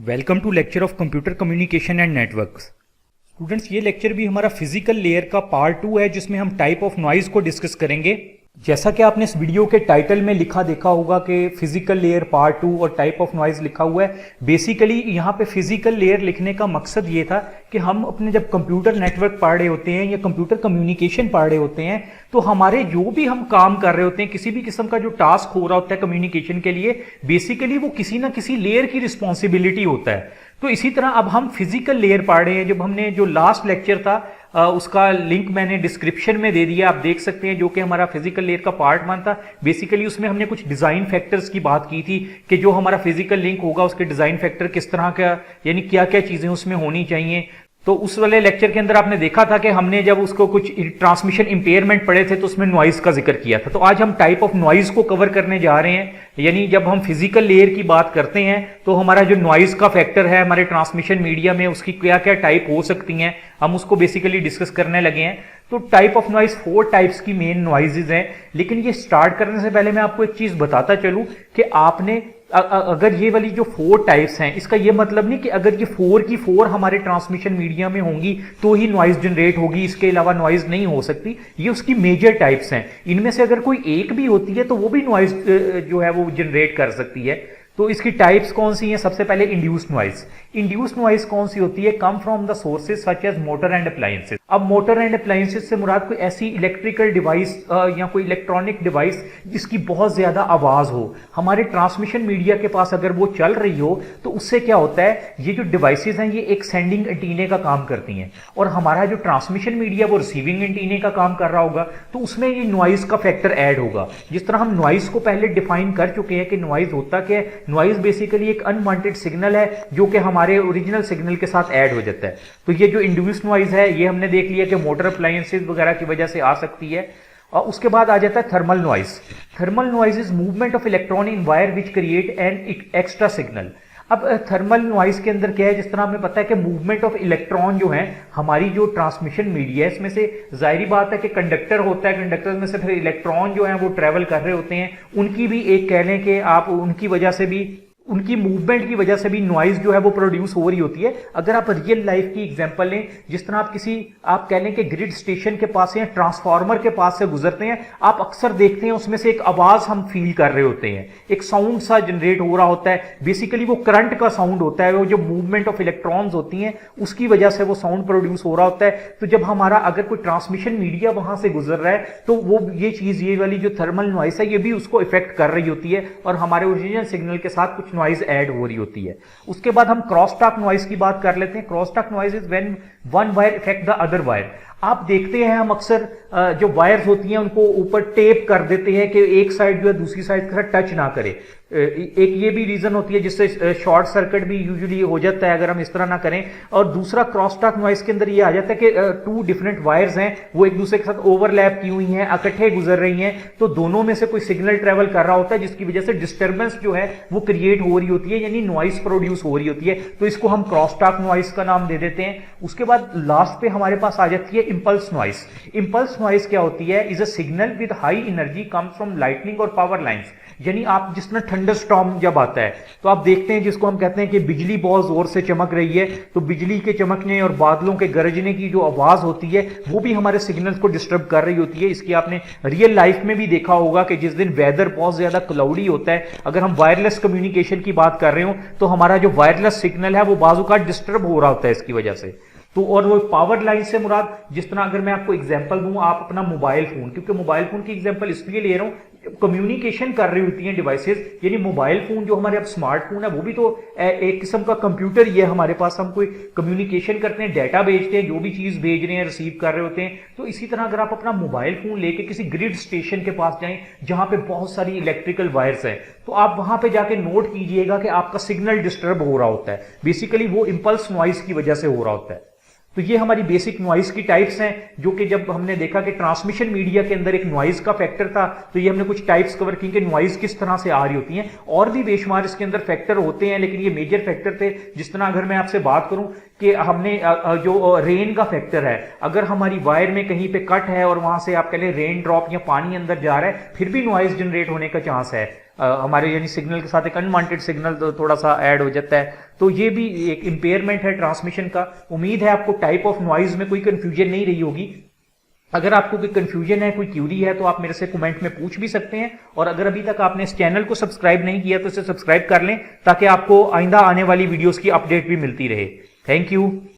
Welcome to lecture of computer communication and networks. Students, ये lecture भी हमारा physical layer का पार्ट 2 है जिसमें हम टाइप ऑफ नॉइज को डिस्कस करेंगे। जैसा कि आपने इस वीडियो के टाइटल में देखा होगा कि फिजिकल लेयर पार्ट 2 और टाइप ऑफ नॉइज लिखा हुआ है। बेसिकली यहाँ पे फिजिकल लेयर लिखने का मकसद ये था कि हम अपने जब कंप्यूटर नेटवर्क पढ़ रहे होते हैं या कंप्यूटर कम्युनिकेशन पढ़ रहे होते हैं तो हमारे जो भी हम काम कर रहे होते हैं, किसी भी किस्म का जो टास्क हो रहा होता है कम्युनिकेशन के लिए, बेसिकली वो किसी ना किसी लेयर की रिस्पॉन्सिबिलिटी होता है। तो इसी तरह अब हम फिजिकल लेयर पढ़ रहे हैं। जब हमने जो लास्ट लेक्चर था उसका लिंक मैंने डिस्क्रिप्शन में दे दिया, आप देख सकते हैं, जो कि हमारा फिजिकल लेयर का पार्ट 1 था। बेसिकली उसमें हमने कुछ डिजाइन फैक्टर्स की बात की थी कि जो हमारा फिजिकल लिंक होगा उसके डिजाइन फैक्टर किस तरह का, यानी क्या क्या चीजें उसमें होनी चाहिए। तो उस वाले लेक्चर के अंदर आपने देखा था कि हमने जब उसको कुछ ट्रांसमिशन इंपेयरमेंट पढ़े थे तो उसमें नॉइज का जिक्र किया था। तो आज हम टाइप ऑफ नॉइज को कवर करने जा रहे हैं। यानी जब हम फिजिकल लेयर की बात करते हैं तो हमारा जो नॉइज का फैक्टर है हमारे ट्रांसमिशन मीडिया में, उसकी क्या क्या टाइप हो सकती हैं, हम उसको बेसिकली डिस्कस करने लगे हैं। तो टाइप ऑफ नॉइज 4 टाइप्स की मेन नॉइजेज हैं। लेकिन ये स्टार्ट करने से पहले मैं आपको एक चीज बताता चलूं कि आपने अगर ये वाली जो 4 टाइप्स हैं, इसका ये मतलब नहीं कि अगर ये 4 की 4 हमारे ट्रांसमिशन मीडिया में होंगी तो ही नॉइज जनरेट होगी, इसके अलावा नॉइज नहीं हो सकती। ये उसकी मेजर टाइप्स हैं। इनमें से अगर कोई एक भी होती है तो वो भी नॉइज जो है वो जनरेट कर सकती है। तो इसकी टाइप्स कौन सी हैं? सबसे पहले इंड्यूस नॉइज। इंड्यूस नॉइज कौन सी होती है? Come from the sources such as motor and appliances. अब मोटर एंड अप्लायंसेस से मुराद कोई ऐसी इलेक्ट्रिकल डिवाइस या कोई इलेक्ट्रॉनिक डिवाइस जिसकी बहुत ज्यादा आवाज हो। हमारे ट्रांसमिशन मीडिया के पास अगर वो चल रही हो तो उससे क्या होता है, ये जो डिवाइसेज हैं ये एक सेंडिंग एंटीने का काम करती हैं और हमारा जो ट्रांसमिशन मीडिया वो रिसीविंग एंटीने का काम कर रहा होगा। तो उसमें ये नॉइज का फैक्टर ऐड होगा। जिस तरह हम नॉइज को पहले डिफाइन कर चुके हैं कि नॉइज होता क्या है। नॉइज बेसिकली एक अनवांटेड सिग्नल है जो कि हमारे ओरिजिनल सिग्नल के साथ ऐड हो जाता है। तो ये जो इंड्यूस नॉइज है ये हमने देख लिया कि मोटर अप्लायंसेस वगैरह की वजह से आ सकती है। और उसके बाद आ जाता है thermal noise. Thermal noise is movement of electron in wire which create an extra signal. अब थर्मल नॉइज के अंदर क्या है, जिस तरह हमें पता है कि मूवमेंट ऑफ इलेक्ट्रॉन जो है हमारी जो ट्रांसमिशन मीडिया है इसमें से जाहिर बात है कि कंडक्टर होता है, कंडक्टर में से फिर इलेक्ट्रॉन जो है वो ट्रेवल कर रहे होते हैं। उनकी भी एक कह लें कि आप उनकी वजह से भी, उनकी मूवमेंट की वजह से भी नॉइज जो है वो प्रोड्यूस हो रही होती है। अगर आप रियल लाइफ की एग्जांपल लें, जिस तरह आप कह लें कि ग्रिड स्टेशन के पास या ट्रांसफार्मर के पास से गुजरते हैं, आप अक्सर देखते हैं उसमें से एक आवाज हम फील कर रहे होते हैं, एक साउंड सा जनरेट हो रहा होता है। बेसिकली वो करंट का साउंड होता है, वो जो मूवमेंट ऑफ इलेक्ट्रॉन्स होती हैं उसकी वजह से वो साउंड प्रोड्यूस हो रहा होता है। तो जब हमारा अगर कोई ट्रांसमिशन मीडिया वहां से गुजर रहा है तो वो ये चीज, ये वाली जो थर्मल नॉइज है ये भी उसको इफेक्ट कर रही होती है और हमारे ओरिजिनल सिग्नल के साथ कुछ नॉइज ऐड हो रही होती है। उसके बाद हम क्रॉस टॉक नॉइज की बात कर लेते हैं। Cross talk noise is when one wire effect the other wire. आप देखते हैं हम अक्सर जो वायर्स होती हैं उनको ऊपर टेप कर देते हैं कि एक साइड जो है दूसरी साइड के साथ टच ना करे। एक ये भी रीजन होती है जिससे शॉर्ट सर्किट भी यूजुअली हो जाता है अगर हम इस तरह ना करें। और दूसरा क्रॉस टॉक नॉइज के अंदर ये आ जाता है कि 2 डिफरेंट वायर्स हैं, वो एक दूसरे के साथ ओवरलैप की हुई हैं, इकट्ठे गुजर रही हैं, तो दोनों में से कोई सिग्नल ट्रेवल कर रहा होता है जिसकी वजह से डिस्टर्बेंस जो है वो क्रिएट हो रही होती है, यानी नॉइज प्रोड्यूस हो रही होती है। तो इसको हम क्रॉस टॉक नॉइज का नाम दे देते हैं। उसके बाद लास्ट पे हमारे पास आ जाती है इंपल्स नॉइज। इंपल्स नॉइज क्या होती है? Is a signal with high energy comes from lightning और पावर लाइंस। यानी आप जिस तरह थंडर स्टॉर्म जब आता है तो आप देखते हैं, जिसको हम कहते हैं कि बिजली बहुत जोर से चमक रही है, तो बिजली के चमकने और बादलों के गरजने की जो आवाज होती है वो भी हमारे सिग्नल्स को डिस्टर्ब कर रही होती है। इसकी आपने रियल लाइफ में भी देखा होगा कि जिस दिन वेदर बहुत ज्यादा क्लाउडी होता है, अगर हम वायरलेस कम्युनिकेशन की बात कर रहे हो तो हमारा जो वायरलेस सिग्नल है वो बाजू का डिस्टर्ब हो रहा होता है इसकी वजह से। तो और वो पावर लाइन से मुराद, जिस तरह अगर मैं आपको एग्जांपल दूं, आप अपना मोबाइल फोन, क्योंकि मोबाइल फोन की एग्जांपल इसलिए ले रहा हूं, कम्युनिकेशन कर रही होती हैं डिवाइसेस, यानी मोबाइल फोन जो हमारे अब स्मार्टफोन है वो भी तो एक किस्म का कंप्यूटर ही है हमारे पास। हम कोई कम्युनिकेशन करते हैं, डाटा भेजते हैं, जो भी चीज भेज रहे हैं रिसीव कर रहे होते हैं। तो इसी तरह अगर आप अपना मोबाइल फोन लेके किसी ग्रिड स्टेशन के पास जाएं जहां पे बहुत सारी इलेक्ट्रिकल वायर्स हैं, तो आप वहां पे जाके नोट कीजिएगा कि आपका सिग्नल डिस्टर्ब हो रहा होता है। बेसिकली वो इंपल्स नॉइज की वजह से हो रहा होता है। तो ये हमारी बेसिक नॉइज की टाइप्स हैं, जो कि जब हमने देखा कि ट्रांसमिशन मीडिया के अंदर एक नॉइज का फैक्टर था तो ये हमने कुछ टाइप्स कवर की कि नॉइज किस तरह से आ रही होती हैं। और भी बेशुमार इसके अंदर फैक्टर होते हैं, लेकिन ये मेजर फैक्टर थे। जिस तरह अगर मैं आपसे बात करूं कि हमने जो रेन का फैक्टर है, अगर हमारी वायर में कहीं पे कट है और वहां से आप कह लें रेन ड्रॉप या पानी अंदर जा रहा है, फिर भी नॉइज जनरेट होने का चांस है। हमारे यानी सिग्नल के साथ एक अनवांटेड सिग्नल तो थोड़ा सा ऐड हो जाता है, तो ये भी एक इम्पेयरमेंट है ट्रांसमिशन का। उम्मीद है आपको टाइप ऑफ नॉइज में कोई कंफ्यूजन नहीं रही होगी। अगर आपको कोई कंफ्यूजन है, कोई क्यूरी है, तो आप मेरे से कमेंट में पूछ भी सकते हैं। और अगर अभी तक आपने इस चैनल को सब्सक्राइब नहीं किया तो इसे सब्सक्राइब कर लें, ताकि आपको आइंदा आने वाली वीडियोस की अपडेट भी मिलती रहे। Thank you.